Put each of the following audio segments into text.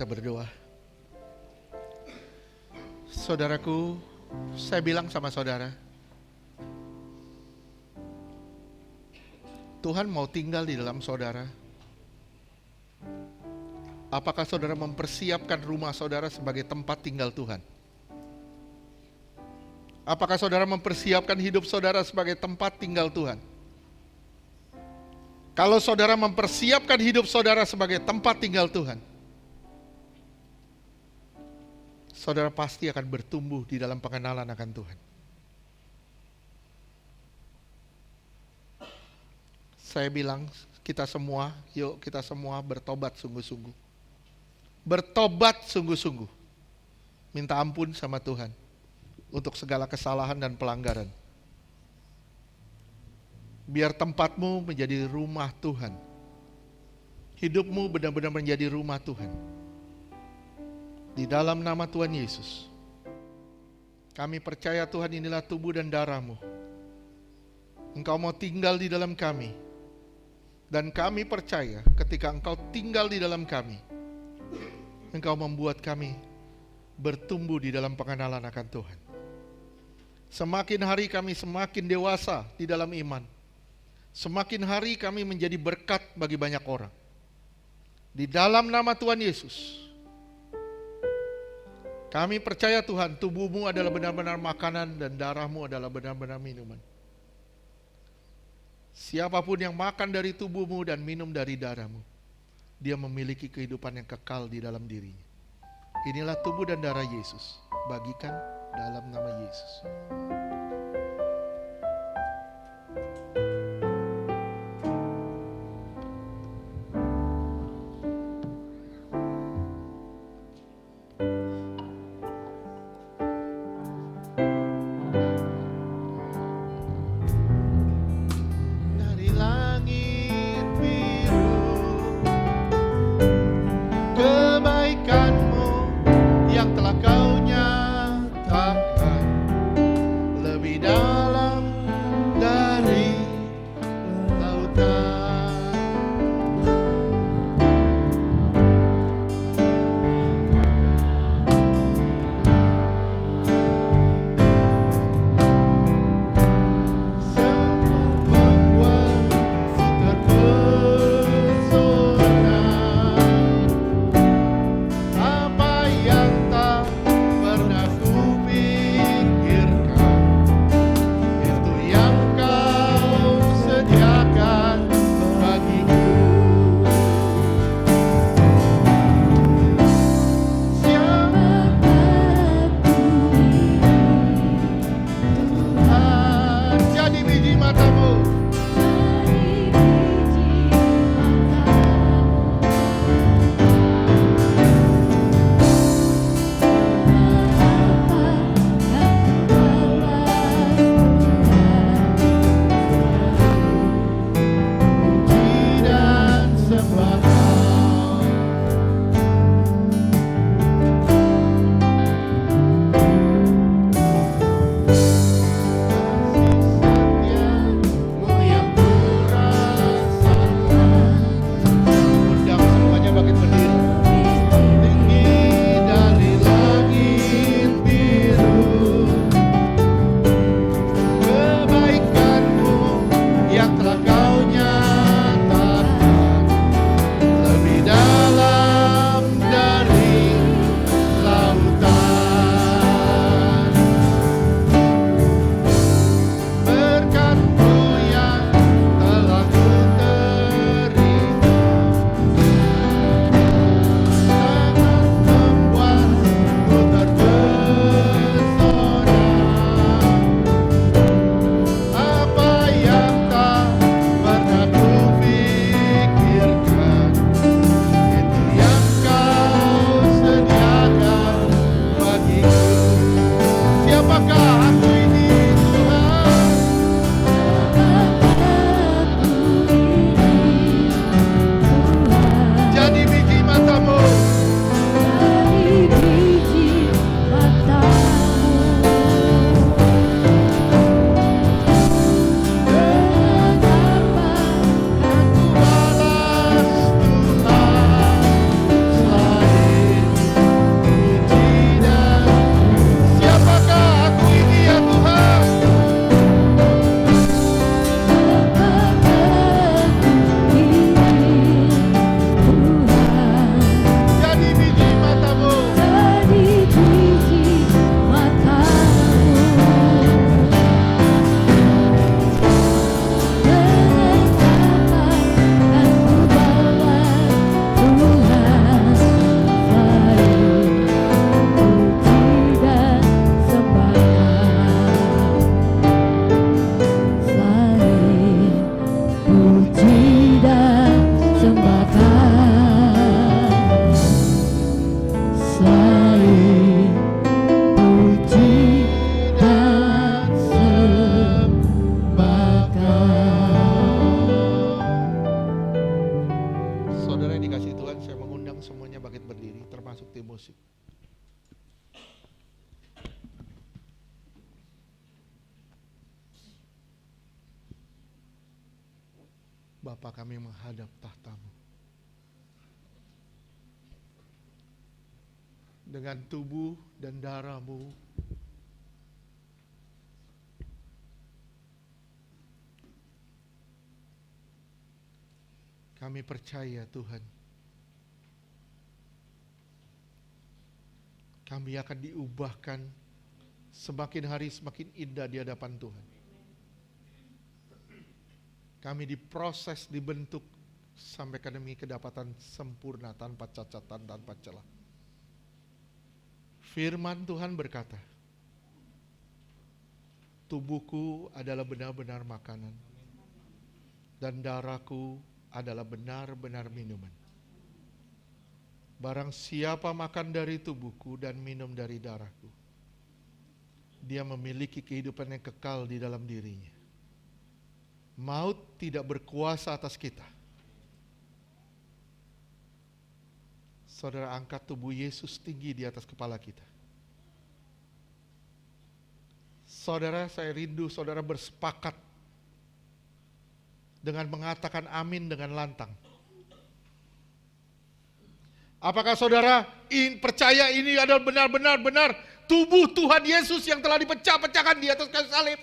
kita berdoa. Saudaraku, saya bilang sama saudara, Tuhan mau tinggal di dalam saudara. Apakah saudara mempersiapkan rumah saudara sebagai tempat tinggal Tuhan? Apakah saudara mempersiapkan hidup saudara sebagai tempat tinggal Tuhan? Kalau saudara mempersiapkan hidup saudara sebagai tempat tinggal Tuhan, saudara pasti akan bertumbuh di dalam pengenalan akan Tuhan. Saya bilang, yuk kita semua bertobat sungguh-sungguh. Bertobat sungguh-sungguh. Minta ampun sama Tuhan untuk segala kesalahan dan pelanggaran. Biar tempatmu menjadi rumah Tuhan. Hidupmu benar-benar menjadi rumah Tuhan. Di dalam nama Tuhan Yesus, kami percaya Tuhan inilah tubuh dan darah-Mu. Engkau mau tinggal di dalam kami. Dan kami percaya ketika Engkau tinggal di dalam kami, Engkau membuat kami bertumbuh di dalam pengenalan akan Tuhan. Semakin hari kami semakin dewasa di dalam iman. Semakin hari kami menjadi berkat bagi banyak orang. Di dalam nama Tuhan Yesus, kami percaya Tuhan, tubuh-Mu adalah benar-benar makanan dan darah-Mu adalah benar-benar minuman. Siapapun yang makan dari tubuh-Mu dan minum dari darah-Mu, dia memiliki kehidupan yang kekal di dalam dirinya. Inilah tubuh dan darah Yesus. Bagikan dalam nama Yesus. Bapa, kami menghadap tahta-Mu dengan tubuh dan darah-Mu. Kami percaya Tuhan, kami akan diubahkan semakin hari semakin indah di hadapan Tuhan. Kami diproses, dibentuk sampai kami kedapatan sempurna tanpa cacatan, tanpa celah. Firman Tuhan berkata, tubuhku adalah benar-benar makanan dan darahku adalah benar-benar minuman. Barang siapa makan dari tubuhku dan minum dari darahku, dia memiliki kehidupan yang kekal di dalam dirinya. Maut tidak berkuasa atas kita. Saudara, angkat tubuh Yesus tinggi di atas kepala kita. Saudara, saya rindu saudara bersepakat dengan mengatakan amin dengan lantang. Apakah saudara percaya ini adalah benar-benar tubuh Tuhan Yesus yang telah dipecah-pecahkan di atas kayu salib?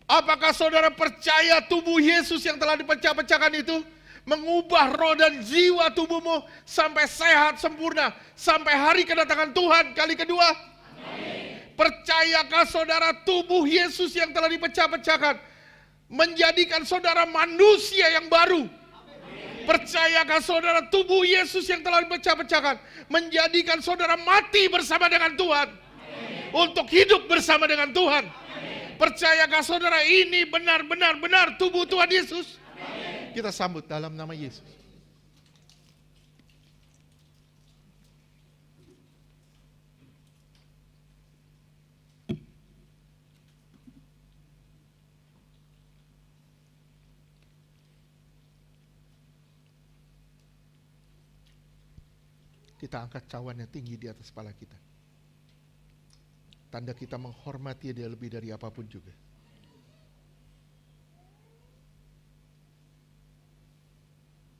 Apakah saudara percaya tubuh Yesus yang telah dipecah-pecahkan itu mengubah roh dan jiwa tubuhmu sampai sehat sempurna sampai hari kedatangan Tuhan kali kedua? Amin. Percayakah saudara tubuh Yesus yang telah dipecah-pecahkan menjadikan saudara manusia yang baru? Amin. Percayakah saudara tubuh Yesus yang telah dipecah-pecahkan menjadikan saudara mati bersama dengan Tuhan? Amin. Untuk hidup bersama dengan Tuhan? Amin. Percayakah saudara ini benar tubuh Tuhan Yesus? Amin. Kita sambut dalam nama Yesus. Kita angkat cawan yang tinggi di atas kepala kita. Tanda kita menghormati dia lebih dari apapun juga.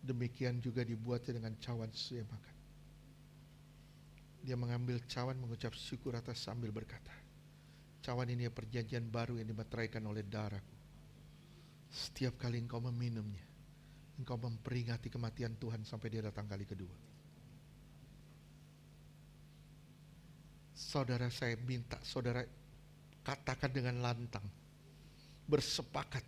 Demikian juga dibuatnya dengan cawan sesuai makan. Dia mengambil cawan, mengucap syukur atas sambil berkata, cawan ini perjanjian baru yang dimeteraikan oleh darahku. Setiap kali engkau meminumnya, engkau memperingati kematian Tuhan sampai dia datang kali kedua. Saudara, saya minta saudara katakan dengan lantang, bersepakat.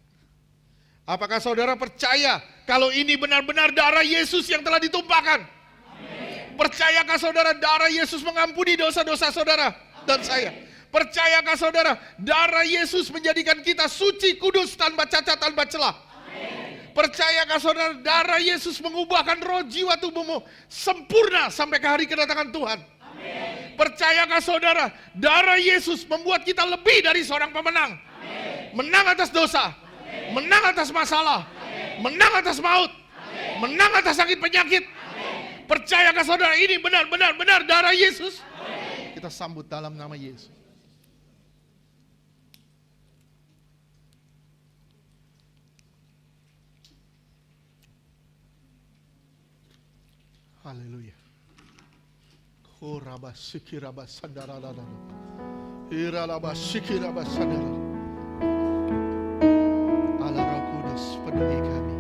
Apakah saudara percaya kalau ini benar-benar darah Yesus yang telah ditumpahkan? Amin. Percayakah saudara darah Yesus mengampuni dosa-dosa saudara dan saya? Percayakah saudara darah Yesus menjadikan kita suci, kudus, tanpa cacat, tanpa celah? Amin. Percayakah saudara darah Yesus mengubahkan roh jiwa tubuhmu sempurna sampai ke hari kedatangan Tuhan? Amin. Percayakah saudara darah Yesus membuat kita lebih dari seorang pemenang? Amin. Menang atas dosa, amin, menang atas masalah, amin, menang atas maut, amin, menang atas sakit penyakit. Amin. Percayakah saudara ini benar darah Yesus? Amin. Kita sambut dalam nama Yesus. Haleluya. Koraba sikiraba sandarada. Iralaba sikiraba sandara. Allah Roh Kudus penuhi kami.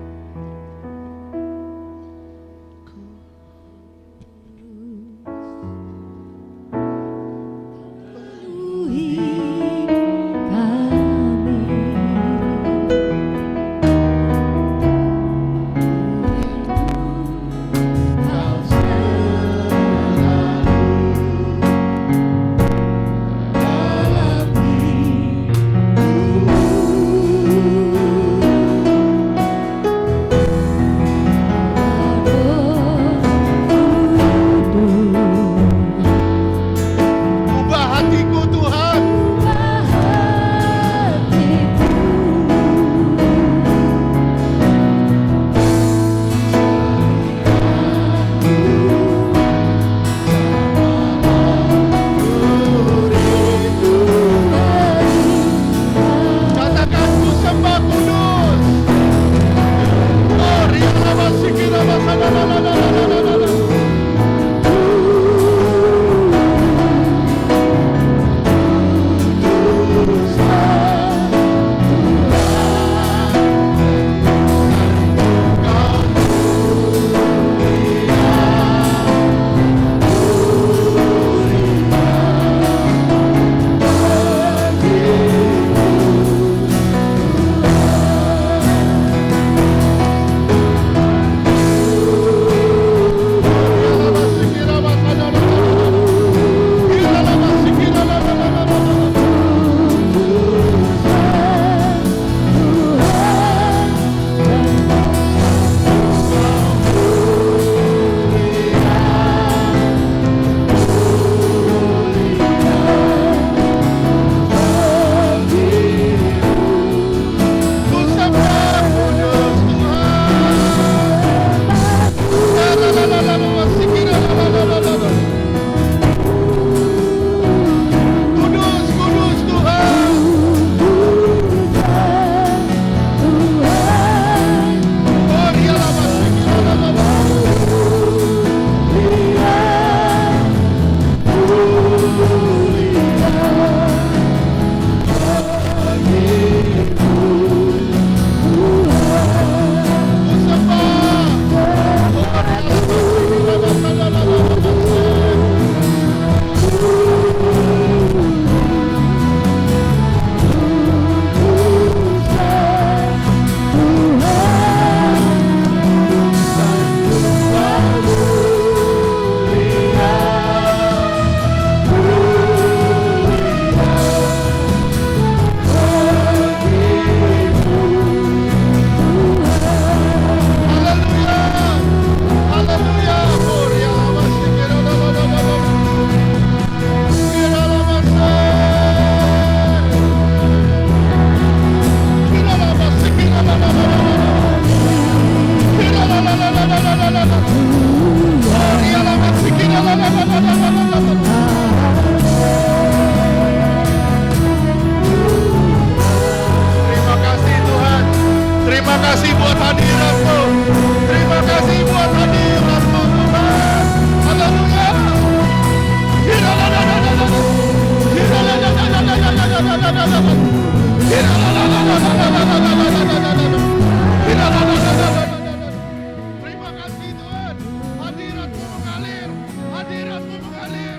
kasih buat hadirat-Mu. Terima kasih buat hadirat-Mu Tuhan. Haleluya. Terima kasih Tuhan. Hadirat-Mu mengalir. Hadirat-Mu mengalir.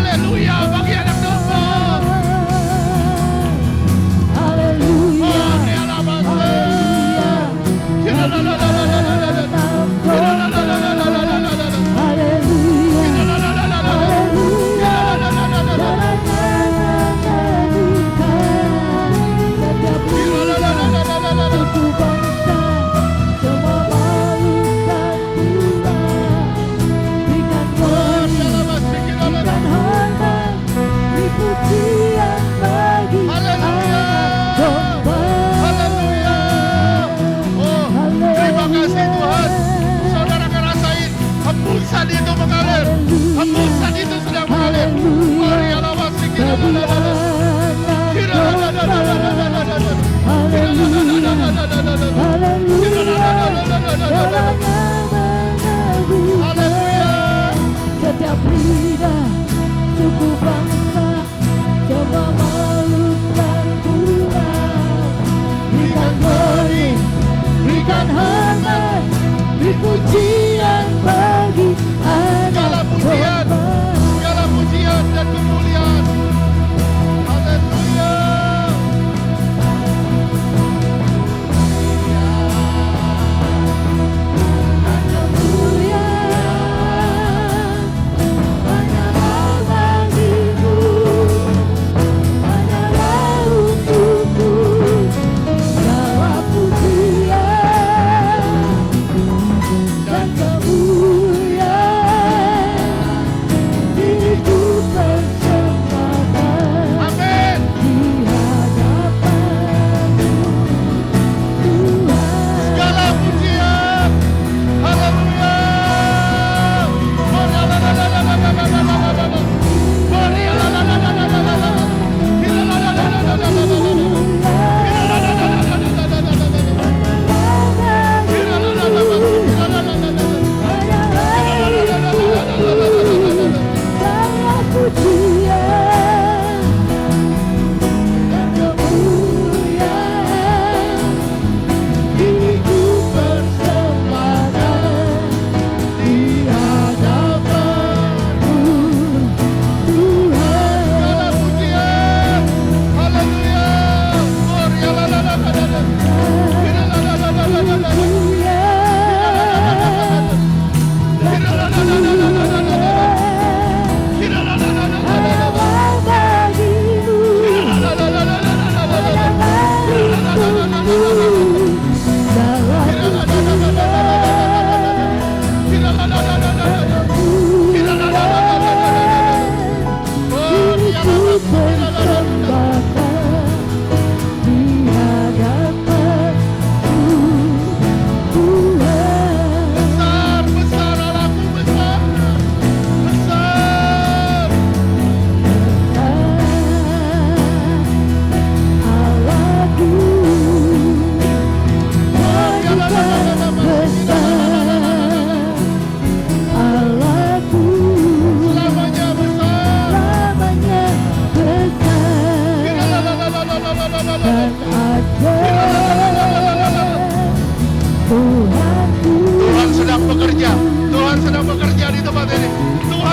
Haleluya. Haleluya. Hallelujah.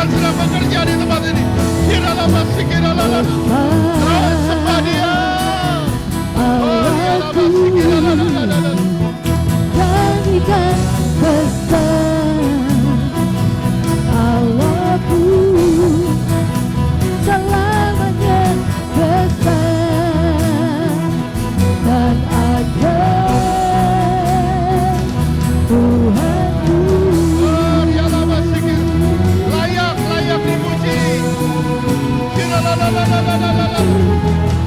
Tuhan sedang bekerja di tempat ini. Terus sembah Dia. Nyanyikan besar Allahku, selamanya besar dan ajaib Tuhanku. Layak dipuji.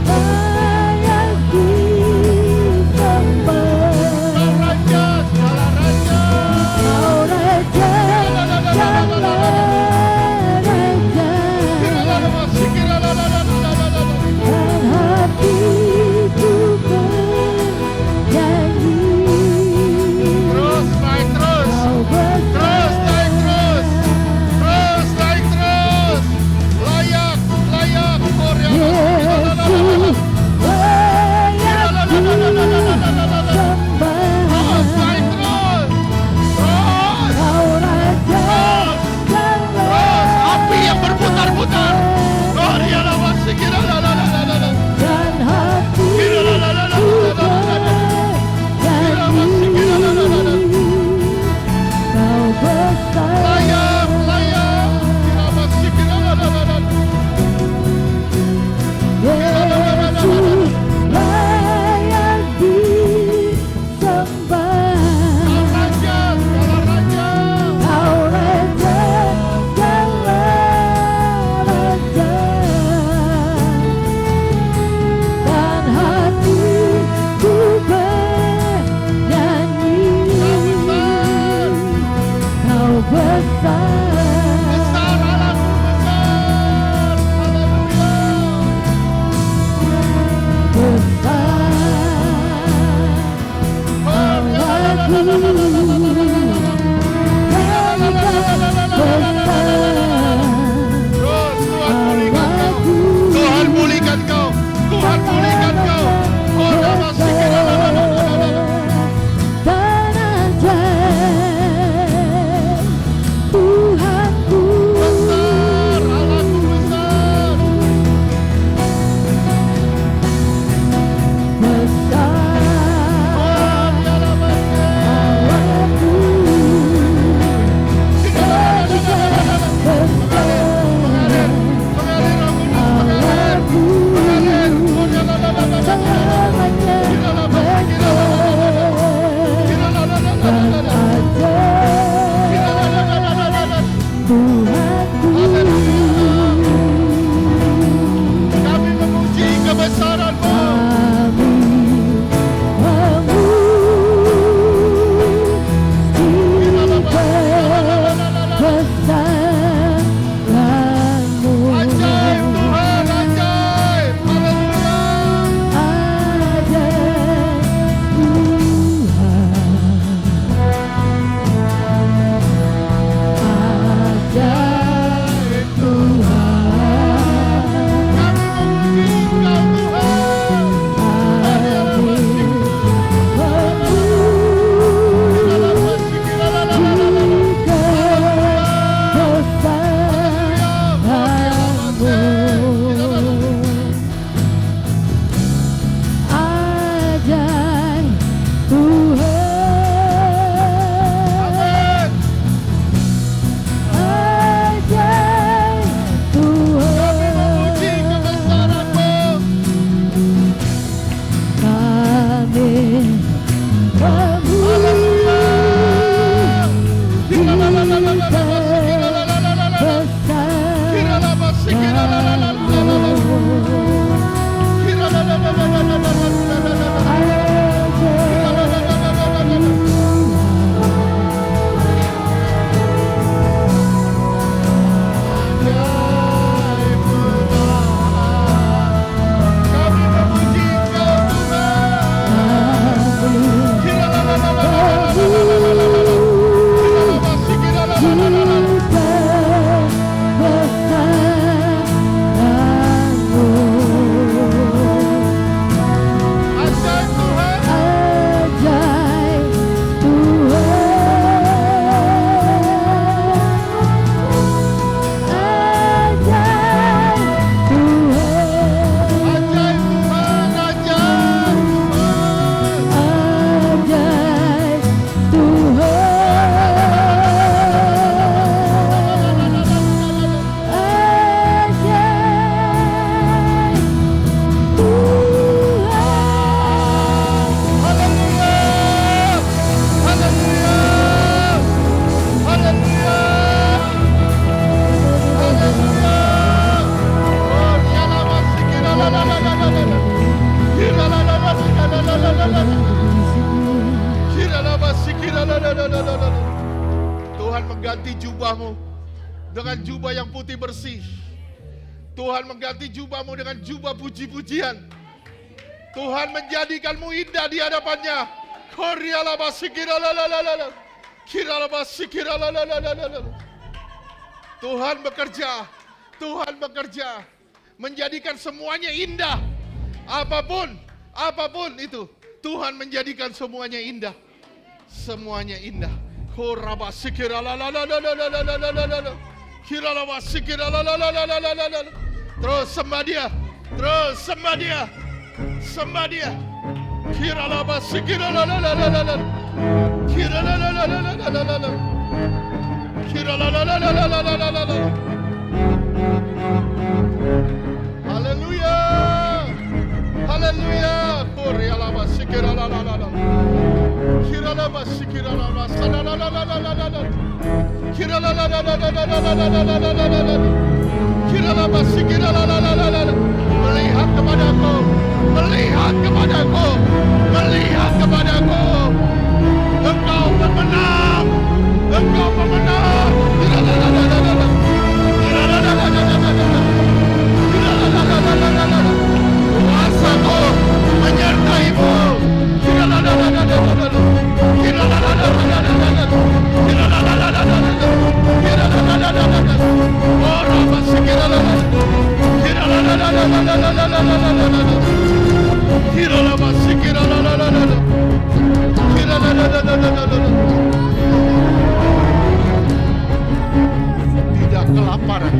Layak disembah. Kau Raja, Raja, dan hatiku bernyanyi. Terus naik terus. Kau Terus naik terus. Terus naik terus. Layak. Yesus, layak disembah. Terus naik terus. Terus. Kau Raja, Terus. Api yang berputar-putar. dan hatiku bernyanyi. Kau besar. Layak. Yesus, layak disembah. Kau Raja, segala raja, dan hatiku bernyanyi. Kau besar. Tuhan pulihkan kau. Dan ajaib Tuhanku. Besar, Allahku besar. Kami memuji kebesaran-Mu. Ajaib Tuhan, ajaib. Haleluya. Kami memuji Engkau Tuhan. Kami memuji kebesaran-Mu. Kami memuji Engkau Tuhan. jubahmu dengan jubah yang putih bersih. Tuhan mengganti jubahmu dengan jubah puji-pujian. Tuhan menjadikanmu indah di hadapannya. Tuhan bekerja. Tuhan bekerja. Menjadikan semuanya indah. Apapun itu. Tuhan menjadikan semuanya indah. Semuanya indah. Terus sembah dia. Terus sembah dia. Sembah dia. Haleluya. Haleluya. Melihat kepadaku. Melihat kepadaku. Melihat kepadaku. Engkau pemenang. Engkau pemenang. Kuasaku menyertaimu. Tidak kelaparan.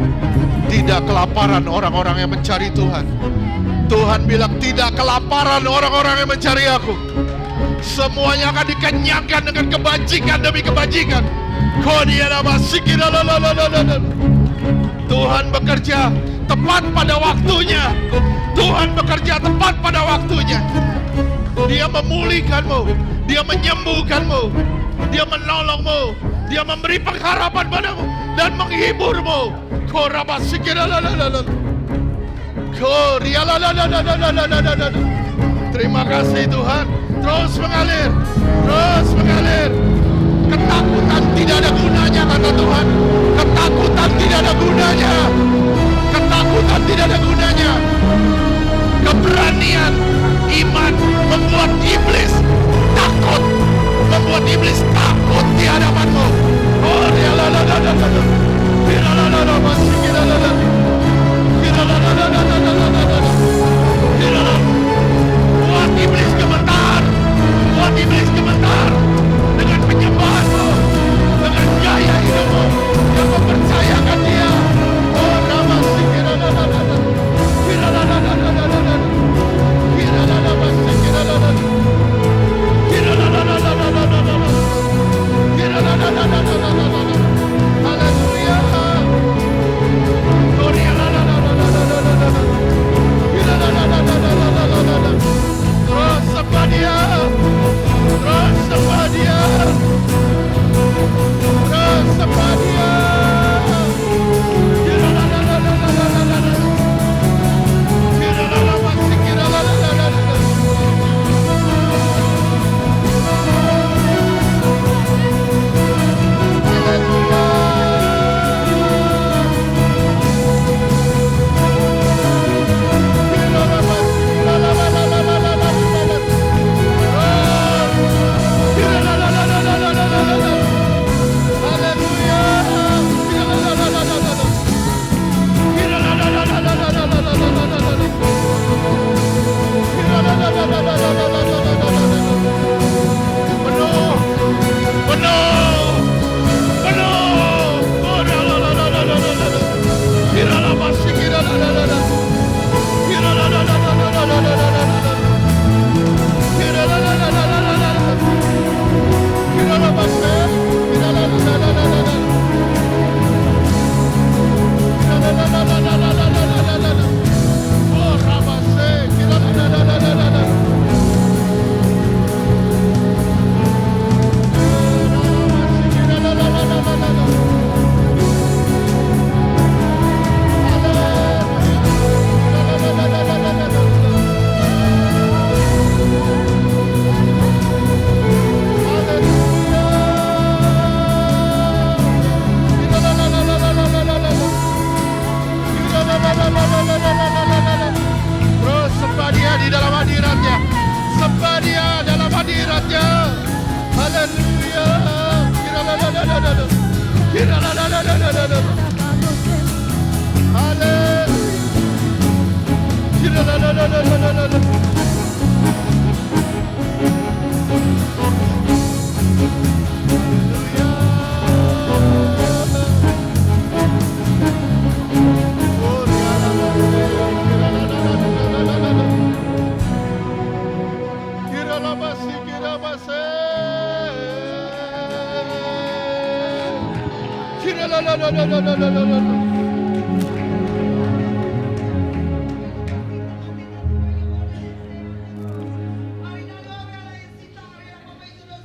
Tidak kelaparan orang-orang yang mencari Tuhan. Tuhan bilang tidak kelaparan orang-orang yang mencari aku. Semuanya akan dikenyangkan dengan kebajikan demi kebajikan. Tuhan bekerja tepat pada waktunya. Tuhan bekerja tepat pada waktunya. Dia memulihkanmu. Dia menyembuhkanmu. Dia menolongmu. Dia memberi pengharapan padamu dan menghiburmu. Terima kasih Tuhan. Terus mengalir. Terus mengalir. Ketakutan tidak ada gunanya, kata Tuhan. Ketakutan tidak ada gunanya. Ketakutan tidak ada gunanya. Keberanian iman membuat iblis takut. Membuat iblis takut di hadapanmu. Oh, dia la la la la la. Dia la la la la masih kita la la. Dia la la la la la la la. Dia la la. Buat iblis gemetar. Buat iblis gemetar dengan penyembahanmu, dengan gaya hidupmu yang mempercayakan dia.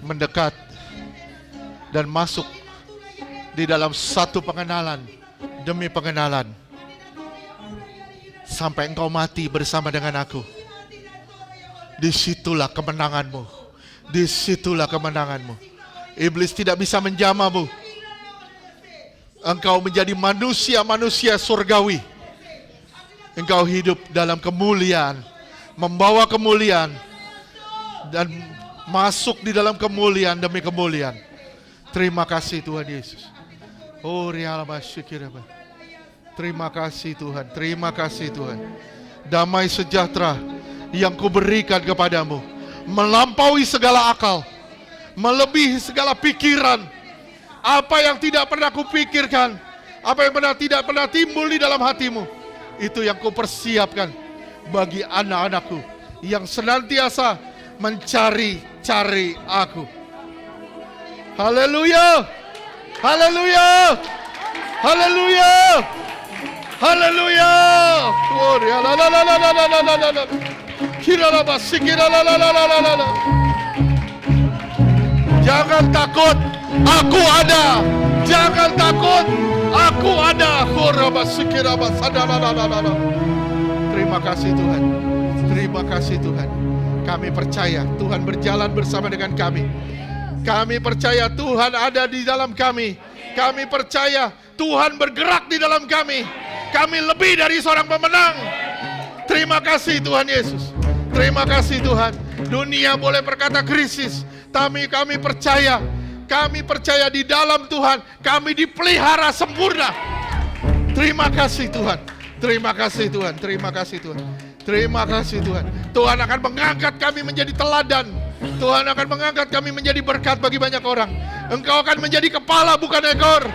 Mendekat dan masuk di dalam satu pengenalan demi pengenalan sampai engkau mati bersama dengan aku. Disitulah kemenanganmu. Disitulah kemenanganmu. Iblis tidak bisa menjamamu. Engkau menjadi manusia-manusia surgawi. Engkau hidup dalam kemuliaan, membawa kemuliaan, dan masuk di dalam kemuliaan demi kemuliaan. Terima kasih Tuhan Yesus. Oh, terima kasih Tuhan, terima kasih Tuhan. Damai sejahtera yang kuberikan kepadamu melampaui segala akal, melebihi segala pikiran. Apa yang tidak pernah kupikirkan, apa yang tidak pernah timbul di dalam hatimu, itu yang kupersiapkan bagi anak-anakku yang senantiasa mencari-cari aku. Haleluya, haleluya, haleluya, haleluya. Jangan takut, aku ada. Jangan takut, aku ada. Terima kasih Tuhan. Terima kasih Tuhan. Kami percaya Tuhan berjalan bersama dengan kami. Kami percaya Tuhan ada di dalam kami. Kami percaya Tuhan bergerak di dalam kami. Kami lebih dari seorang pemenang. Terima kasih Tuhan Yesus. Terima kasih Tuhan. Dunia boleh berkata krisis, tapi kami percaya. Kami percaya di dalam Tuhan kami dipelihara sempurna. Terima kasih Tuhan. Terima kasih Tuhan. Terima kasih Tuhan. Terima kasih Tuhan. Tuhan akan mengangkat kami menjadi teladan. Tuhan akan mengangkat kami menjadi berkat bagi banyak orang. Engkau akan menjadi kepala bukan ekor.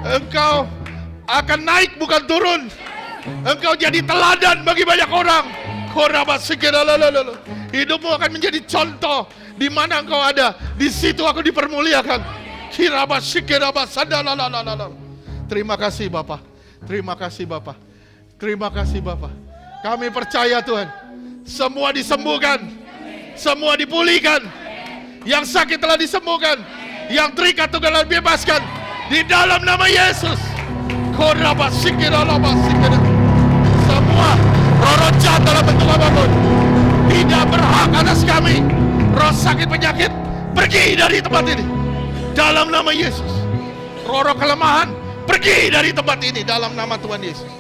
Engkau akan naik bukan turun. Engkau jadi teladan bagi banyak orang. Hidupmu akan menjadi contoh. Di mana engkau ada, di situ aku dipermuliakan. Terima kasih Bapa. Terima kasih Bapa. Terima kasih Bapa. Kami percaya Tuhan, semua disembuhkan, semua dipulihkan. Yang sakit telah disembuhkan, yang terikat telah dibebaskan di dalam nama Yesus. Semua roh jahat dalam bentuk apapun tidak berhak atas kami. Roh sakit penyakit pergi dari tempat ini dalam nama Yesus. Roh kelemahan pergi dari tempat ini dalam nama Tuhan Yesus.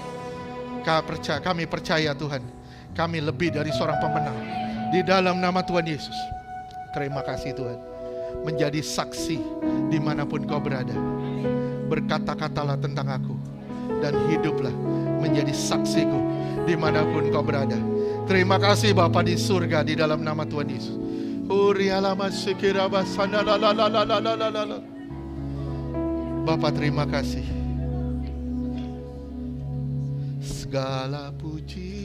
Kami percaya Tuhan, kami lebih dari seorang pemenang di dalam nama Tuhan Yesus. Terima kasih Tuhan. Menjadi saksi dimanapun kau berada. Berkata-katalah tentang aku dan hiduplah menjadi saksiku dimanapun kau berada. Terima kasih Bapa di surga di dalam nama Tuhan Yesus. Bapa terima kasih. Segala puji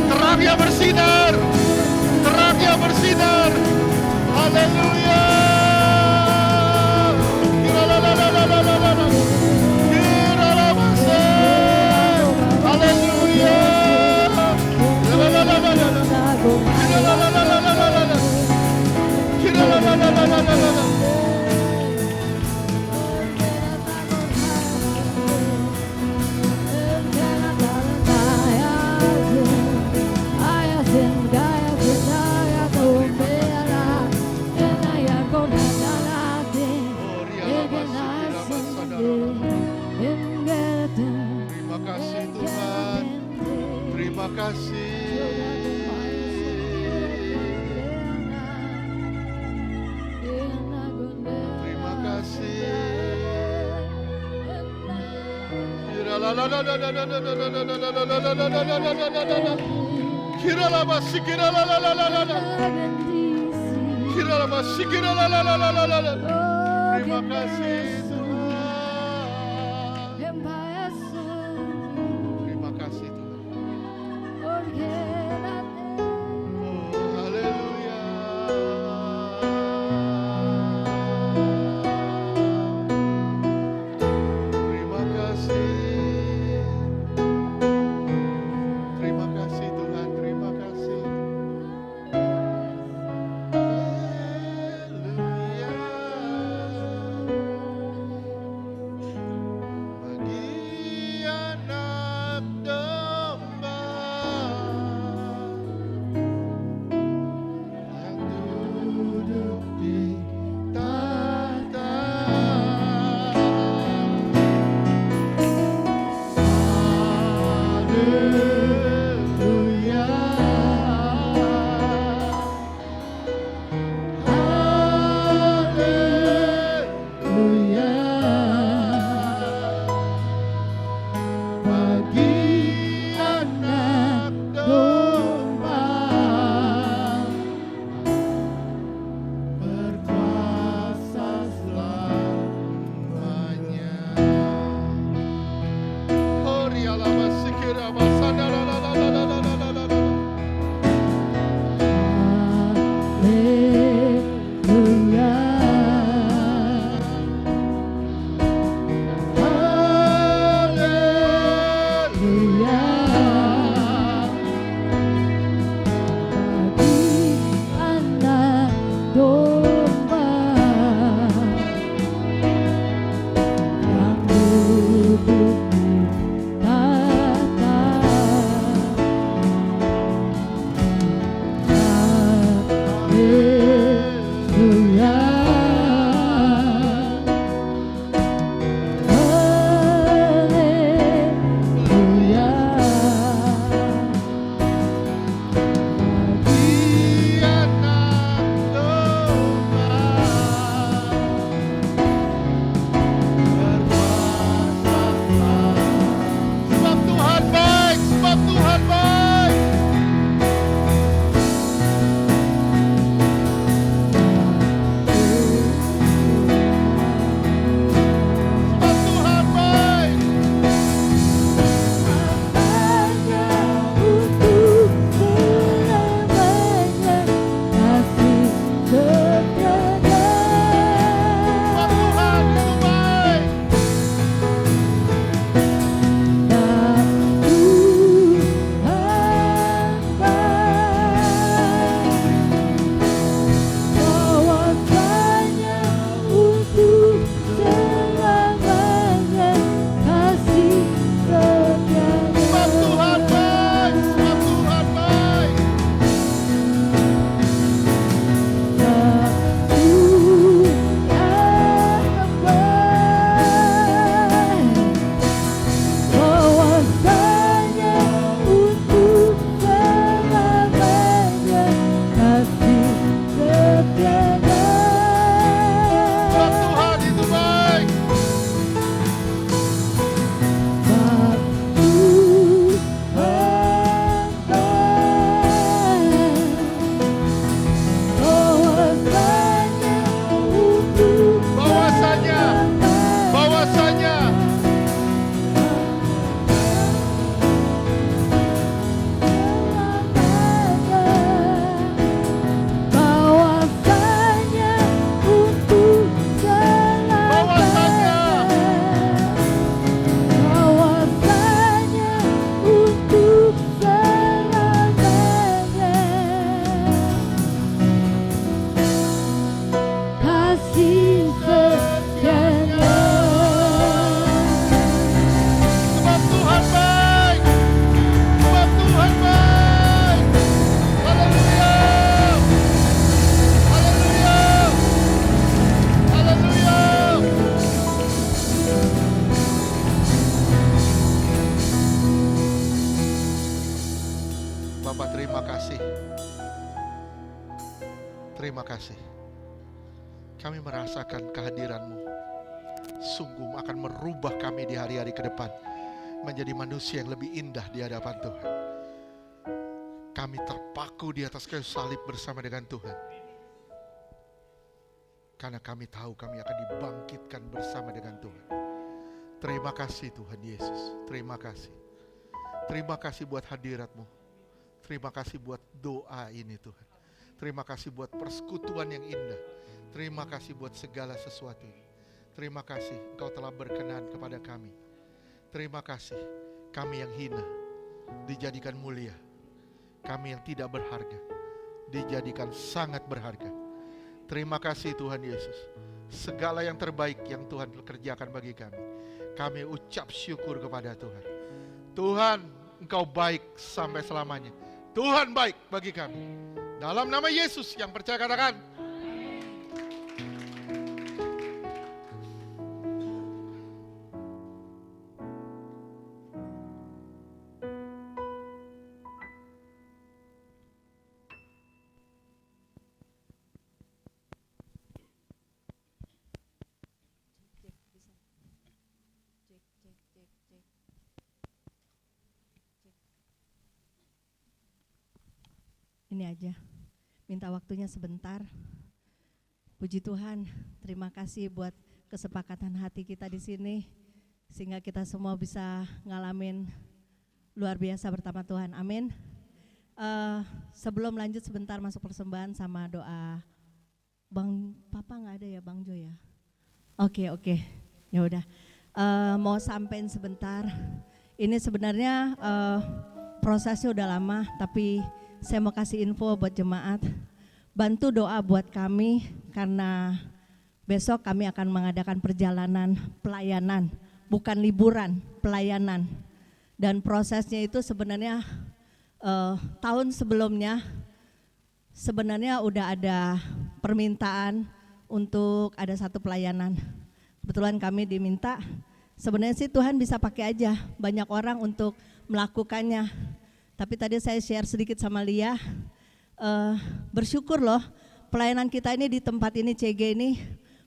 Terang yang bersinar, terang yang bersinar. Haleluya. Haleluya. Terima kasih Tuhan. Terima kasih. Terima kasih. Terima kasih Tuhan. Terima kasih Tuhan. Oh, haleluya. Terima kasih. Terima kasih Tuhan. Terima kasih. Haleluya. Bagi anak domba yang duduk di tahta. Haleluya. Haleluya. Bagi anak domba berkuasa selama kasih. Terima kasih. Kami merasakan kehadiran-Mu. Sungguh akan merubah kami di hari-hari ke depan menjadi manusia yang lebih indah di hadapan Tuhan. Kami terpaku di atas kayu salib bersama dengan Tuhan. Karena kami tahu kami akan dibangkitkan bersama dengan Tuhan. Terima kasih Tuhan Yesus. Terima kasih. Terima kasih buat hadirat-Mu. Terima kasih buat doa ini Tuhan. Terima kasih buat persekutuan yang indah. Terima kasih buat segala sesuatu. Terima kasih Engkau telah berkenan kepada kami. Terima kasih kami yang hina dijadikan mulia. Kami yang tidak berharga dijadikan sangat berharga. Terima kasih Tuhan Yesus. Segala yang terbaik yang Tuhan kerjakan bagi kami, kami ucap syukur kepada Tuhan. Tuhan, Engkau baik sampai selamanya. Tuhan baik bagi kami. Dalam nama Yesus yang percaya katakan. Ini aja, minta waktunya sebentar. Puji Tuhan, terima kasih buat kesepakatan hati kita di sini, sehingga kita semua bisa ngalamin luar biasa bersama Tuhan. Amin. Sebelum lanjut sebentar masuk persembahan sama doa. Bang Papa nggak ada ya, Bang Jo ya? Oke, ya udah. Mau sampein sebentar. Ini sebenarnya prosesnya udah lama, tapi saya mau kasih info buat jemaat, bantu doa buat kami karena besok kami akan mengadakan perjalanan pelayanan, bukan liburan, pelayanan. Dan prosesnya itu sebenarnya tahun sebelumnya sebenarnya udah ada permintaan untuk ada satu pelayanan. Kebetulan kami diminta, sebenarnya sih Tuhan bisa pakai aja banyak orang untuk melakukannya. Tapi tadi saya share sedikit sama Lia, bersyukur loh pelayanan kita ini di tempat ini CG ini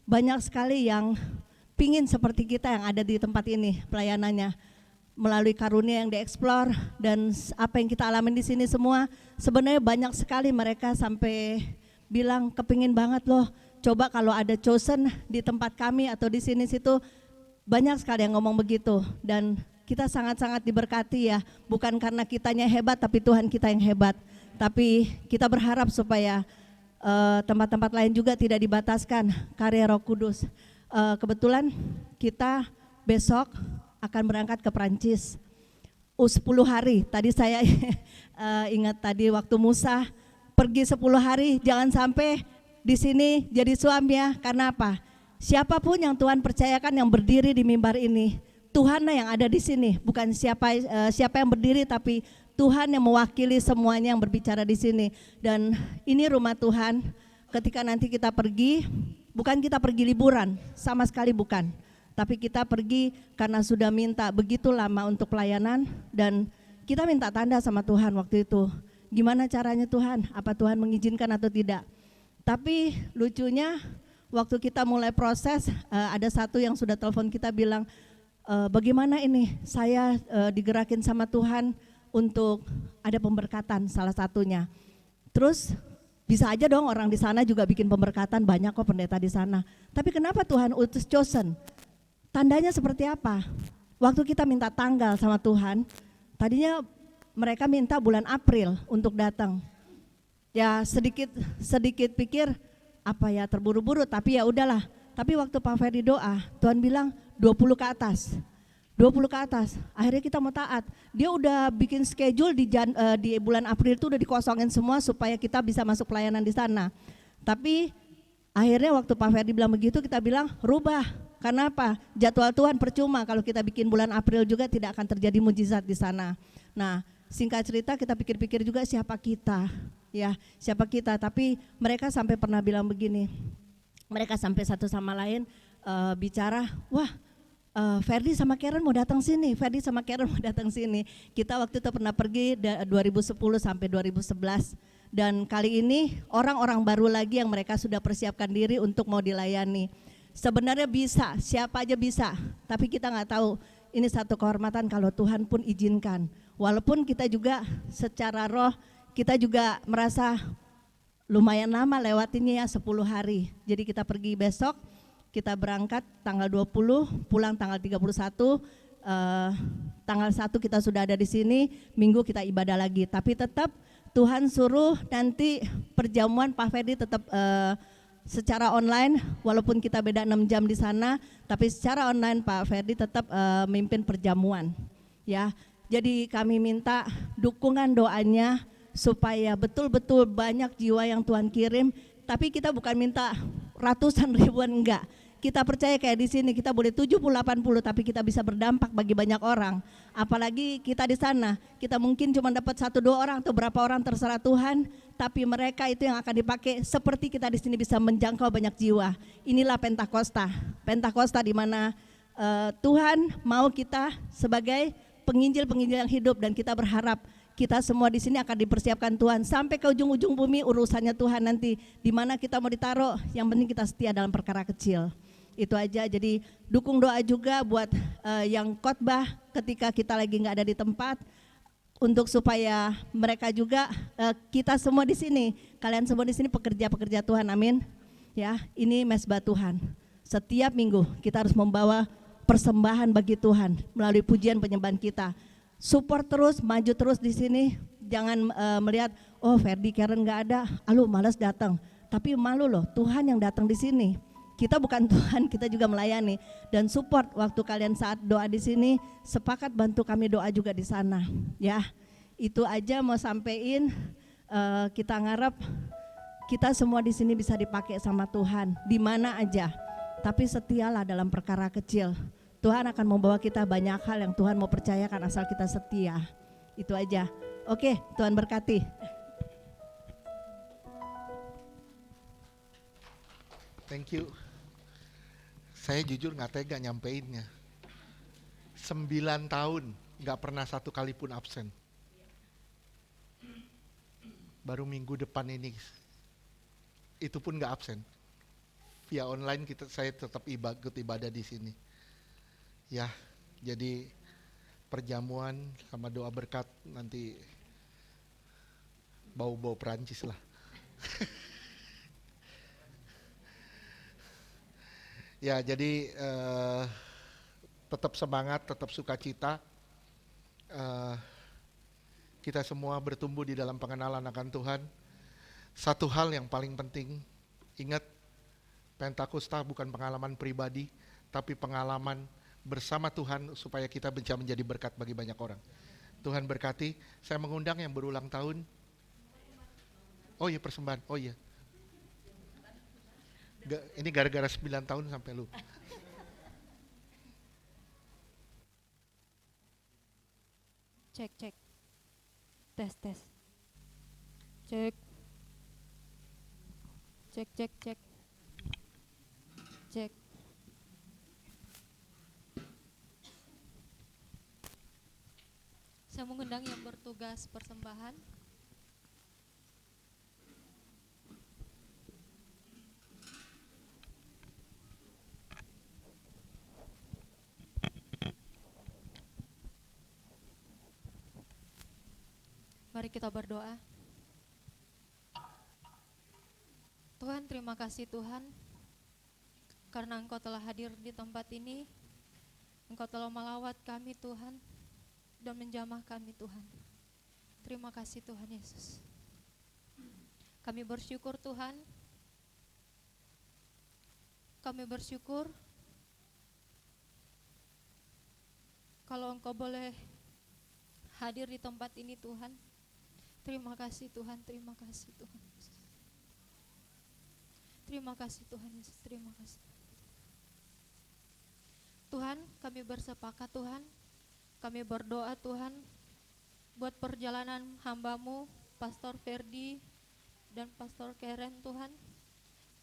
banyak sekali yang pingin seperti kita yang ada di tempat ini pelayanannya. Melalui karunia yang dieksplor dan apa yang kita alamin di sini semua, sebenarnya banyak sekali mereka sampai bilang kepingin banget loh, coba kalau ada chosen di tempat kami atau di sini situ, banyak sekali yang ngomong begitu. Dan kita sangat-sangat diberkati ya, bukan karena kitanya hebat tapi Tuhan kita yang hebat. Tapi kita berharap supaya tempat-tempat lain juga tidak dibataskan karya Roh Kudus. Kebetulan kita besok akan berangkat ke Perancis 10 hari. Tadi saya ingat tadi waktu Musa pergi 10 hari, jangan sampai di sini jadi suami ya. Karena apa? Siapapun yang Tuhan percayakan yang berdiri di mimbar ini, Tuhanlah yang ada di sini, bukan siapa yang berdiri, tapi Tuhan yang mewakili semuanya yang berbicara di sini. Dan ini rumah Tuhan. Ketika nanti kita pergi, bukan kita pergi liburan, sama sekali bukan. Tapi kita pergi karena sudah minta begitu lama untuk pelayanan dan kita minta tanda sama Tuhan waktu itu. Gimana caranya Tuhan? Apa Tuhan mengizinkan atau tidak? Tapi lucunya waktu kita mulai proses, ada satu yang sudah telepon kita bilang, bagaimana ini saya digerakin sama Tuhan untuk ada pemberkatan salah satunya. Terus bisa aja dong orang di sana juga bikin pemberkatan, banyak kok pendeta di sana. Tapi kenapa Tuhan utus chosen? Tandanya seperti apa? Waktu kita minta tanggal sama Tuhan, tadinya mereka minta bulan April untuk datang. Ya sedikit pikir apa ya terburu-buru, tapi ya udahlah. Tapi waktu Pak Ferdi doa, Tuhan bilang 20 ke atas. 20 ke atas. Akhirnya kita mau taat. Dia udah bikin schedule di bulan April itu udah dikosongin semua supaya kita bisa masuk pelayanan di sana. Tapi akhirnya waktu Pak Ferdi bilang begitu, kita bilang rubah. Karena apa? Jadwal Tuhan percuma kalau kita bikin bulan April juga tidak akan terjadi mujizat di sana. Nah, singkat cerita kita pikir-pikir juga siapa kita, ya siapa kita. Tapi mereka sampai pernah bilang begini, mereka sampai satu sama lain bicara, wah Ferdi sama Karen mau datang sini, Ferdi sama Karen mau datang sini. Kita waktu itu pernah pergi 2010 sampai 2011. Dan kali ini orang-orang baru lagi yang mereka sudah persiapkan diri untuk mau dilayani. Sebenarnya bisa, siapa aja bisa, tapi kita nggak tahu. Ini satu kehormatan kalau Tuhan pun izinkan. Walaupun kita juga secara roh, kita juga merasa lumayan lama lewatinnya ya 10 hari. Jadi kita pergi besok, kita berangkat tanggal 20, pulang tanggal 31, tanggal 1 kita sudah ada di sini, Minggu kita ibadah lagi. Tapi tetap Tuhan suruh nanti perjamuan Pak Ferdi tetap secara online, walaupun kita beda 6 jam di sana, tapi secara online Pak Ferdi tetap memimpin perjamuan. Ya, jadi kami minta dukungan doanya supaya betul-betul banyak jiwa yang Tuhan kirim. Tapi kita bukan minta ratusan ribuan, enggak. Kita percaya kayak di sini kita boleh 70 80 tapi kita bisa berdampak bagi banyak orang. Apalagi kita di sana, kita mungkin cuma dapat 1-2 orang atau berapa orang terserah Tuhan, tapi mereka itu yang akan dipakai seperti kita di sini bisa menjangkau banyak jiwa. Inilah Pentakosta. Pentakosta di mana Tuhan mau kita sebagai penginjil-penginjil yang hidup, dan kita berharap kita semua di sini akan dipersiapkan Tuhan sampai ke ujung-ujung bumi. Urusannya Tuhan nanti di mana kita mau ditaruh, yang penting kita setia dalam perkara kecil. Itu aja. Jadi dukung doa juga buat yang khotbah ketika kita lagi nggak ada di tempat, untuk supaya mereka juga kita semua di sini, kalian semua di sini pekerja-pekerja Tuhan, amin. Ya, ini mesbah Tuhan. Setiap minggu kita harus membawa persembahan bagi Tuhan melalui pujian penyembahan kita. Support terus, maju terus di sini. Jangan melihat, oh Ferdi Karen nggak ada, alu malas datang. Tapi malu loh, Tuhan yang datang di sini. Kita bukan Tuhan, kita juga melayani. Dan support waktu kalian saat doa di sini, sepakat bantu kami doa juga di sana. Ya, itu aja mau sampein. Kita ngarep kita semua di sini bisa dipakai sama Tuhan di mana aja. Tapi setialah dalam perkara kecil. Tuhan akan membawa kita banyak hal yang Tuhan mau percayakan asal kita setia. Itu aja. Oke, Tuhan berkati. Thank you. Saya jujur nggak tega nyampeinnya. 9 tahun nggak pernah satu kali pun absen. Baru minggu depan ini, itu pun nggak absen. Via online saya tetap ikut ibadah di sini. Ya, jadi perjamuan sama doa berkat nanti bau-bau Perancis lah. Ya, jadi tetap semangat, tetap sukacita. Kita semua bertumbuh di dalam pengenalan akan Tuhan. Satu hal yang paling penting, ingat, Pentakosta bukan pengalaman pribadi, tapi pengalaman bersama Tuhan supaya kita bisa menjadi berkat bagi banyak orang. Tuhan berkati. Saya mengundang yang berulang tahun. Oh iya, persembahan. Oh iya. Ini gara-gara 9 tahun sampai lupa. Cek. Tes. Cek. Saya mengundang yang bertugas persembahan. Mari kita berdoa. Tuhan, terima kasih Tuhan, karena Engkau telah hadir di tempat ini. Engkau telah melawat kami Tuhan, dan menjamah kami Tuhan. Terima kasih Tuhan Yesus. Kami bersyukur Tuhan. Kami bersyukur kalau Engkau boleh hadir di tempat ini Tuhan. Terima kasih Tuhan, terima kasih Tuhan Yesus. Terima kasih Tuhan Yesus, terima kasih. Tuhan, kami bersepakat Tuhan, kami berdoa Tuhan, buat perjalanan hamba-Mu, Pastor Ferdi dan Pastor Karen Tuhan.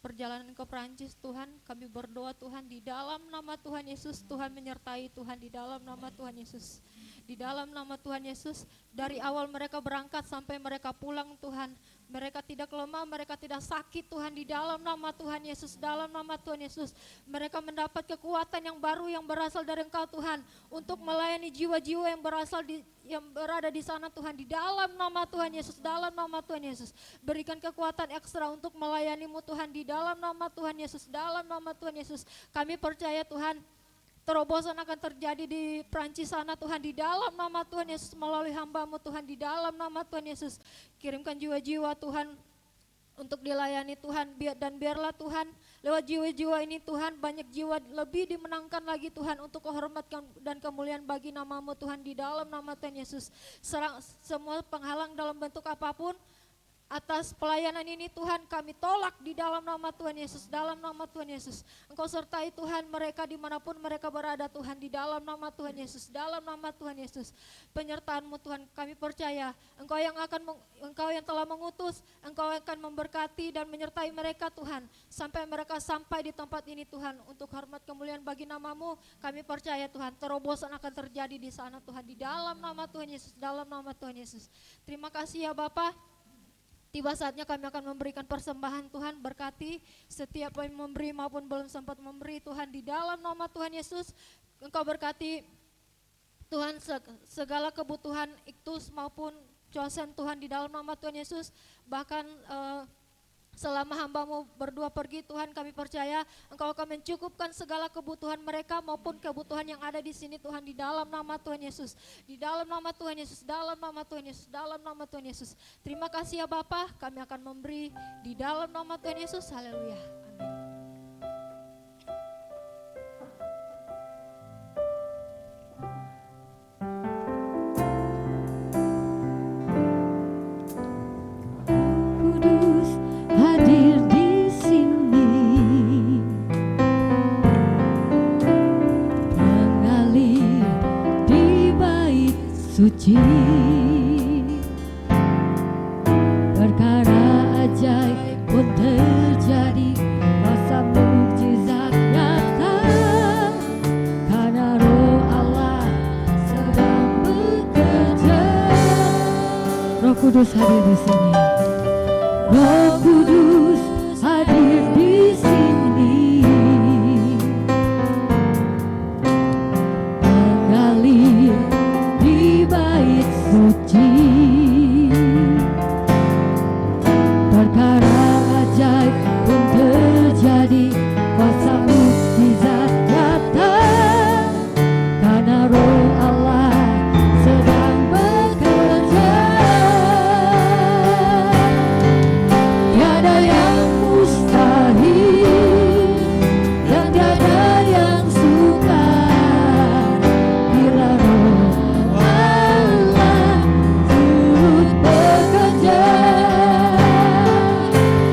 perjalanan ke Perancis Tuhan, kami berdoa Tuhan di dalam nama Tuhan Yesus, Tuhan menyertai Tuhan di dalam nama Tuhan Yesus. Di dalam nama Tuhan Yesus, dari awal mereka berangkat sampai mereka pulang Tuhan, mereka tidak lemah, mereka tidak sakit Tuhan, di dalam nama Tuhan Yesus, dalam nama Tuhan Yesus. Mereka mendapat kekuatan yang baru yang berasal dari Engkau Tuhan, untuk melayani jiwa-jiwa yang berada di sana Tuhan, di dalam nama Tuhan Yesus, dalam nama Tuhan Yesus. Berikan kekuatan ekstra untuk melayani-Mu Tuhan, di dalam nama Tuhan Yesus, dalam nama Tuhan Yesus. Kami percaya Tuhan, terobosan akan terjadi di Perancis sana Tuhan, di dalam nama Tuhan Yesus, melalui hamba-Mu Tuhan, di dalam nama Tuhan Yesus. Kirimkan jiwa-jiwa Tuhan untuk dilayani Tuhan, dan biarlah Tuhan lewat jiwa-jiwa ini Tuhan, banyak jiwa lebih dimenangkan lagi Tuhan, untuk kehormatan dan kemuliaan bagi nama-Mu Tuhan, di dalam nama Tuhan Yesus. Semua penghalang dalam bentuk apapun atas pelayanan ini Tuhan, kami tolak di dalam nama Tuhan Yesus, dalam nama Tuhan Yesus. Engkau sertai Tuhan mereka dimanapun mereka berada Tuhan, di dalam nama Tuhan Yesus, dalam nama Tuhan Yesus. Penyertaan-Mu Tuhan, kami percaya Engkau yang telah mengutus, Engkau akan memberkati dan menyertai mereka Tuhan, sampai mereka sampai di tempat ini Tuhan, untuk hormat kemuliaan bagi nama-Mu. Kami percaya Tuhan, terobosan akan terjadi di sana Tuhan, di dalam nama Tuhan Yesus, dalam nama Tuhan Yesus. Terima kasih ya Bapa. Tiba saatnya kami akan memberikan persembahan Tuhan, berkati setiap yang memberi maupun belum sempat memberi Tuhan, di dalam nama Tuhan Yesus. Engkau berkati Tuhan segala kebutuhan iktus maupun cosen Tuhan, di dalam nama Tuhan Yesus. Bahkan selama hamba-Mu berdua pergi Tuhan, kami percaya Engkau akan mencukupkan segala kebutuhan mereka maupun kebutuhan yang ada di sini Tuhan, di dalam nama Tuhan Yesus, di dalam nama Tuhan Yesus, dalam nama Tuhan Yesus, dalam nama Tuhan Yesus. Terima kasih ya Bapa, kami akan memberi di dalam nama Tuhan Yesus. Haleluya. Amin. Kudus hadir di sini, mengalir di bait suci. Perkara ajaib pun terjadi, masa mukjizat nyata, karena Roh Allah sedang bekerja. Roh Kudus hadir di sini. Roh Kudus hadir di sini, mengalir di bait suci. Perkara ajaib pun terjadi, kuasa mukjizat nyata, karena Roh Allah sedang bekerja. Tiada yang mustahil, dan tiada yang sukar, bila Roh Allah turut bekerja.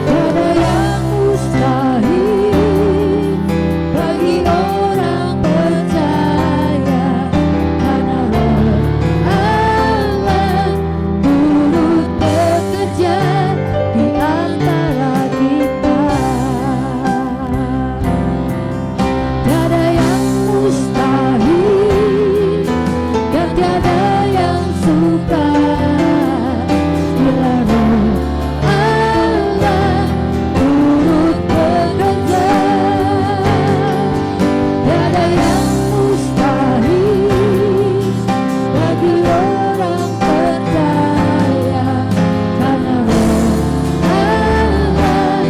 Tiada yang mustahil bagi orang percaya, karena Roh Allah turut bekerja di antara kita. Tiada yang mustahil, dan tiada yang sukar, bila Roh Allah turut bekerja. Tiada yang mustahil bagi orang percaya, karena Roh Allah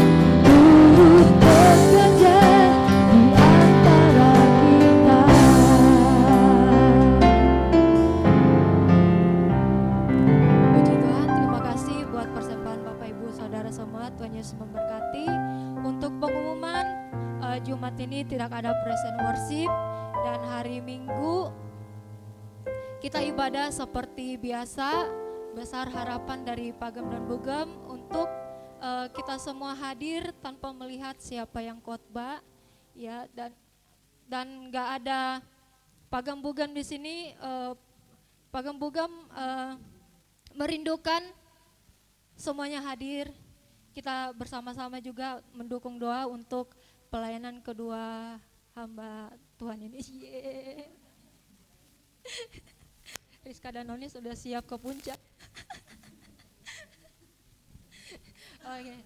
turut bekerja di antara kita. Puji Tuhan, terima kasih buat persembahan Bapak Ibu Saudara semua. Tuhan Yesus memberkati. Untuk pengumuman, Jumat ini tidak ada praise and worship, dan hari Minggu kita ibadah seperti biasa. Besar harapan dari Pagem dan Bugem untuk kita semua hadir tanpa melihat siapa yang khotbah, ya, dan nggak ada Pagem Bugem di sini. Pagem Bugem merindukan semuanya hadir, kita bersama-sama juga mendukung doa untuk pelayanan kedua hamba Tuhan ini. Yeay. Rizka dan Noni sudah siap ke puncak. Oke.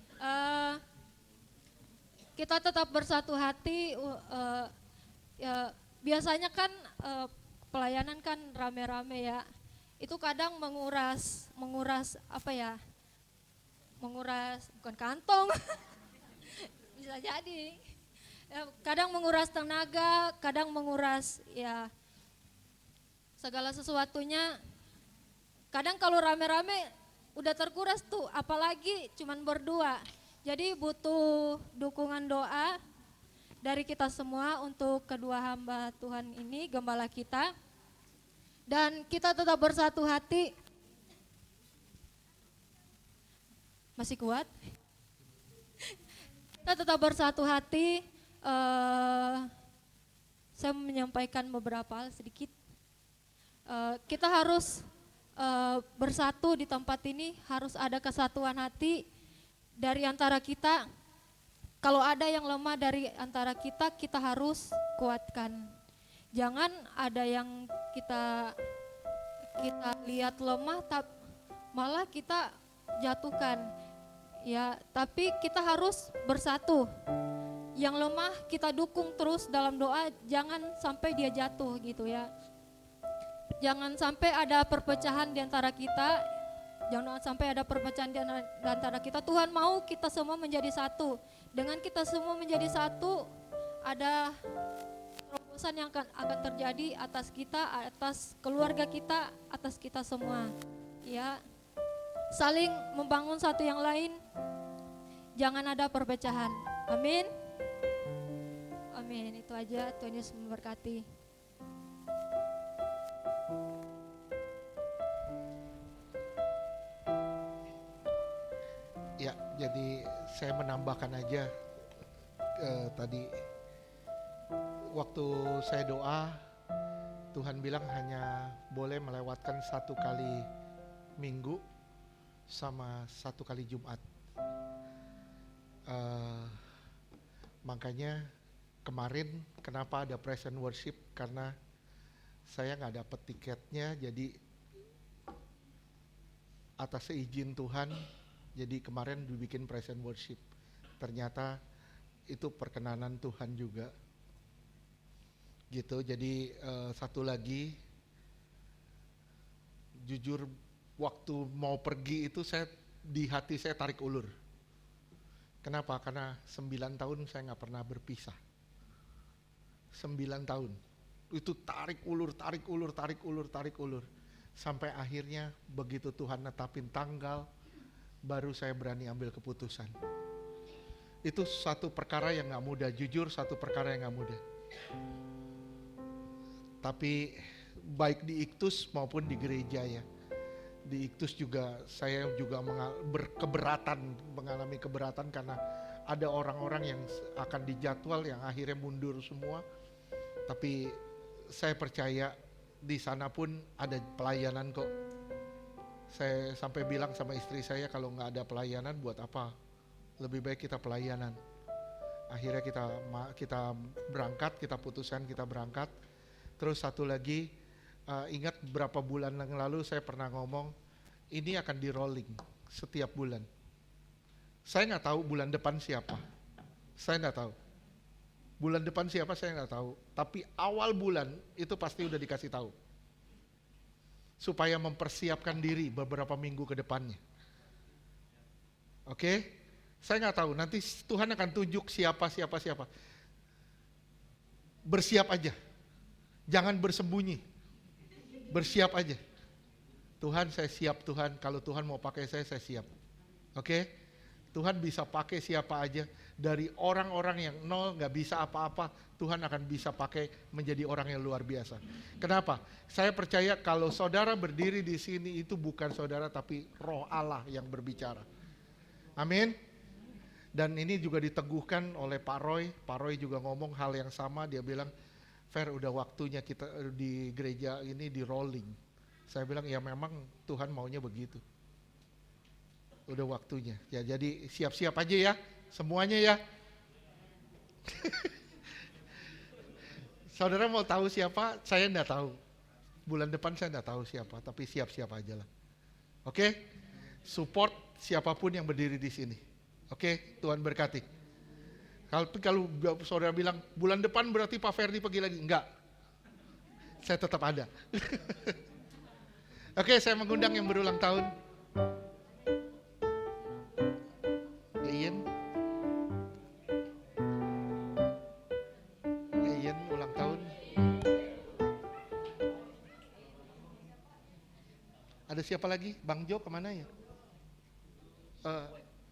Kita tetap bersatu hati. Ya, biasanya kan pelayanan kan rame-rame ya. Itu kadang menguras apa ya? Menguras bukan kantong. Bisa jadi. Ya, kadang menguras tenaga, kadang menguras ya segala sesuatunya. Kadang kalau rame-rame udah terkuras tuh, apalagi cuman berdua. Jadi butuh dukungan doa dari kita semua untuk kedua hamba Tuhan ini, gembala kita. Dan kita tetap bersatu hati. Masih kuat? Kita tetap bersatu hati. Saya menyampaikan beberapa hal sedikit. Kita harus bersatu di tempat ini, harus ada kesatuan hati dari antara kita. Kalau ada yang lemah dari antara kita, kita harus kuatkan. Jangan ada yang kita lihat lemah, malah kita jatuhkan. Ya, tapi kita harus bersatu. Yang lemah kita dukung terus dalam doa, jangan sampai dia jatuh gitu ya. Jangan sampai ada perpecahan di antara kita. Jangan sampai ada perpecahan di antara kita. Tuhan mau kita semua menjadi satu. Dengan kita semua menjadi satu, ada terobosan yang akan terjadi atas kita, atas keluarga kita, atas kita semua. Ya, saling membangun satu yang lain. Jangan ada perpecahan. Amin. Amin. Itu aja. Tuhan Yesus memberkati. Ya, jadi saya menambahkan aja tadi waktu saya doa, Tuhan bilang hanya boleh melewatkan 1 kali minggu sama 1 kali Jumat. Makanya kemarin kenapa ada praise and worship, karena saya nggak dapet tiketnya, jadi atas izin Tuhan, jadi kemarin dibikin praise and worship. Ternyata itu perkenanan Tuhan juga. Gitu, jadi satu lagi, jujur waktu mau pergi itu di hati saya tarik ulur. Kenapa? Karena 9 tahun saya nggak pernah berpisah. 9 tahun. Itu tarik ulur. Sampai akhirnya begitu Tuhan netapin tanggal, baru saya berani ambil keputusan. Itu satu perkara yang gak mudah, jujur satu perkara yang gak mudah. Tapi baik di Iktus maupun di gereja ya. Di Iktus juga saya juga mengalami keberatan karena ada orang-orang yang akan dijadwal yang akhirnya mundur semua. Tapi saya percaya di sana pun ada pelayanan kok. Saya sampai bilang sama istri saya, kalau nggak ada pelayanan buat apa? Lebih baik kita pelayanan. Akhirnya kita berangkat, kita putuskan kita berangkat. Terus satu lagi, ingat berapa bulan yang lalu saya pernah ngomong, ini akan di rolling setiap bulan. Saya nggak tahu bulan depan siapa. Saya nggak tahu. Bulan depan siapa saya nggak tahu. Tapi awal bulan itu pasti udah dikasih tahu. Supaya mempersiapkan diri beberapa minggu ke depannya. Oke? Saya nggak tahu, nanti Tuhan akan tunjuk siapa. Bersiap aja. Jangan bersembunyi. Bersiap aja. Tuhan, saya siap Tuhan. Kalau Tuhan mau pakai saya siap. Oke? Tuhan bisa pakai siapa aja. Dari orang-orang yang nol gak bisa apa-apa, Tuhan akan bisa pakai menjadi orang yang luar biasa. Kenapa? Saya percaya kalau saudara berdiri di sini itu bukan saudara tapi Roh Allah yang berbicara. Amin. Dan ini juga diteguhkan oleh Pak Roy. Pak Roy juga ngomong hal yang sama. Dia bilang, Fer, udah waktunya kita di gereja ini di rolling. Saya bilang, ya memang Tuhan maunya begitu. Udah waktunya. Ya, jadi siap-siap aja ya, semuanya ya. Saudara mau tahu siapa? Saya enggak tahu. Bulan depan saya enggak tahu siapa, tapi siap-siap aja lah. Oke? Support siapapun yang berdiri di sini. Oke? Tuhan berkati. Kalau saudara bilang bulan depan berarti Pak Ferdi pergi lagi, enggak. Saya tetap ada. Oke, saya mengundang yang berulang tahun. Ian ulang tahun. Ada siapa lagi? Bang Jo kemana ya?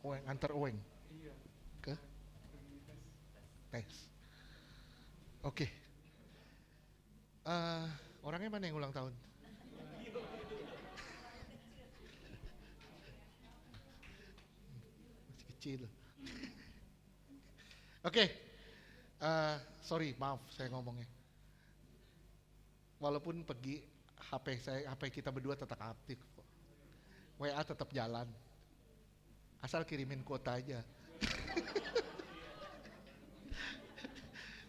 Oweng, antar Oweng. Ke? Tes. Oke. Orangnya mana yang ulang tahun? Masih kecil. Oke. Sorry, maaf saya ngomongnya. Walaupun pergi HP kita berdua tetap aktif kok. WA tetap jalan. Asal kirimin kuota aja.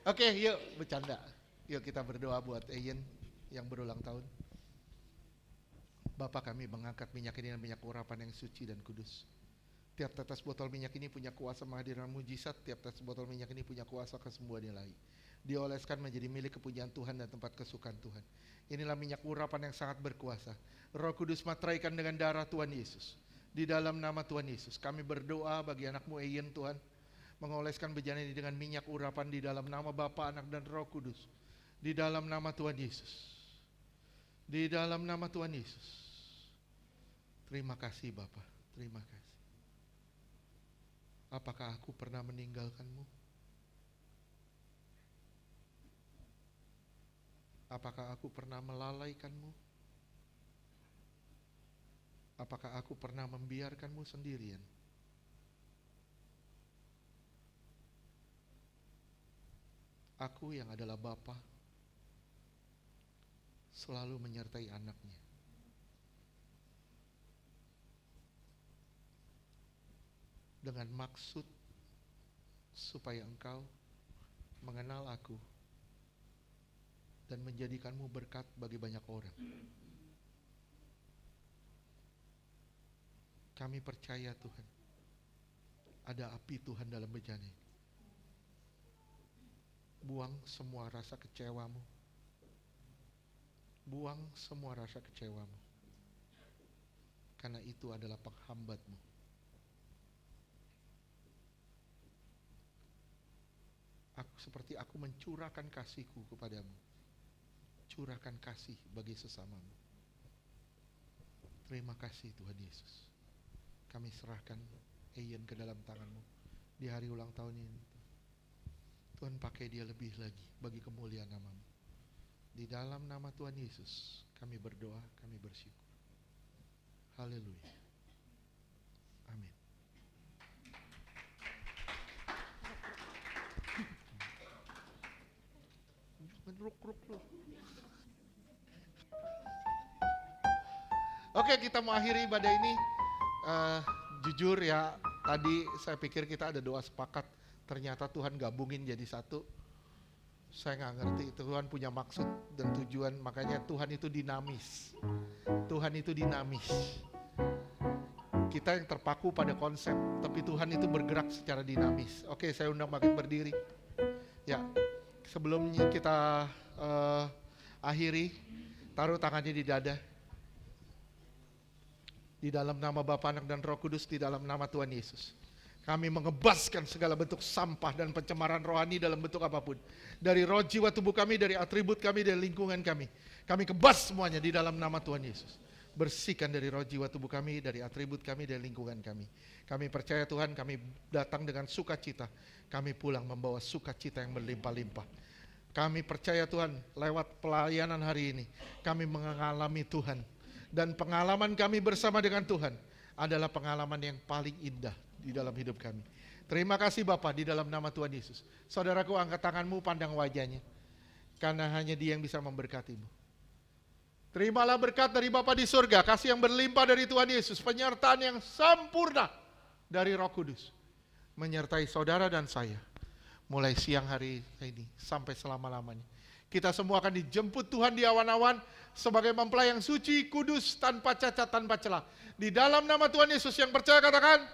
Oke, yuk bercanda. Yuk kita berdoa buat Ian yang berulang tahun. Bapa, kami mengangkat minyak ini dan minyak urapan yang suci dan kudus. Tiap tetes botol minyak ini punya kuasa menghadiran mujizat. Tiap tetes botol minyak ini punya kuasa kesembuhan ilahi. Dioleskan menjadi milik kepunyaan Tuhan dan tempat kesukaan Tuhan. Inilah minyak urapan yang sangat berkuasa. Roh Kudus materaikan dengan darah Tuhan Yesus. Di dalam nama Tuhan Yesus, kami berdoa bagi anakmu Ian Tuhan. Mengoleskan bejana ini dengan minyak urapan di dalam nama Bapa, Anak dan Roh Kudus. Di dalam nama Tuhan Yesus. Di dalam nama Tuhan Yesus. Terima kasih Bapa, terima kasih. Apakah aku pernah meninggalkanmu? Apakah aku pernah melalaikanmu? Apakah aku pernah membiarkanmu sendirian? Aku yang adalah Bapa selalu menyertai anaknya. Dengan maksud supaya engkau mengenal aku dan menjadikanmu berkat bagi banyak orang. Kami percaya Tuhan, ada api Tuhan dalam bejana ini. Buang semua rasa kecewamu. Buang semua rasa kecewamu. Karena itu adalah penghambatmu. Aku mencurahkan kasihku kepadamu. Curahkan kasih bagi sesamamu. Terima kasih Tuhan Yesus. Kami serahkan Ian ke dalam tanganmu di hari ulang tahun ini. Tuhan pakai dia lebih lagi bagi kemuliaan namamu. Di dalam nama Tuhan Yesus kami berdoa, kami bersyukur. Haleluya. Amin. Ruk. Oke, kita mau akhiri ibadah ini. Jujur ya, tadi saya pikir kita ada doa sepakat. Ternyata Tuhan gabungin jadi satu. Saya nggak ngerti, Tuhan punya maksud dan tujuan. Makanya Tuhan itu dinamis. Tuhan itu dinamis. Kita yang terpaku pada konsep, tapi Tuhan itu bergerak secara dinamis. Oke, saya undang makin berdiri. Ya, sebelum kita akhiri, taruh tangannya di dada. Di dalam nama Bapa, Anak dan Roh Kudus, di dalam nama Tuhan Yesus. Kami mengebaskan segala bentuk sampah dan pencemaran rohani dalam bentuk apapun. Dari roh jiwa tubuh kami, dari atribut kami, dari lingkungan kami. Kami kebas semuanya di dalam nama Tuhan Yesus. Bersihkan dari roh jiwa tubuh kami, dari atribut kami, dari lingkungan kami. Kami percaya Tuhan, kami datang dengan sukacita. Kami pulang membawa sukacita yang berlimpah-limpah. Kami percaya Tuhan, lewat pelayanan hari ini, kami mengalami Tuhan. Dan pengalaman kami bersama dengan Tuhan adalah pengalaman yang paling indah di dalam hidup kami. Terima kasih Bapa, di dalam nama Tuhan Yesus. Saudaraku, angkat tanganmu, pandang wajahnya. Karena hanya Dia yang bisa memberkatimu. Terimalah berkat dari Bapa di surga, kasih yang berlimpah dari Tuhan Yesus, penyertaan yang sempurna dari Roh Kudus menyertai saudara dan saya mulai siang hari ini sampai selama-lamanya. Kita semua akan dijemput Tuhan di awan-awan sebagai mempelai yang suci, kudus, tanpa cacat, tanpa celah. Di dalam nama Tuhan Yesus yang percaya katakan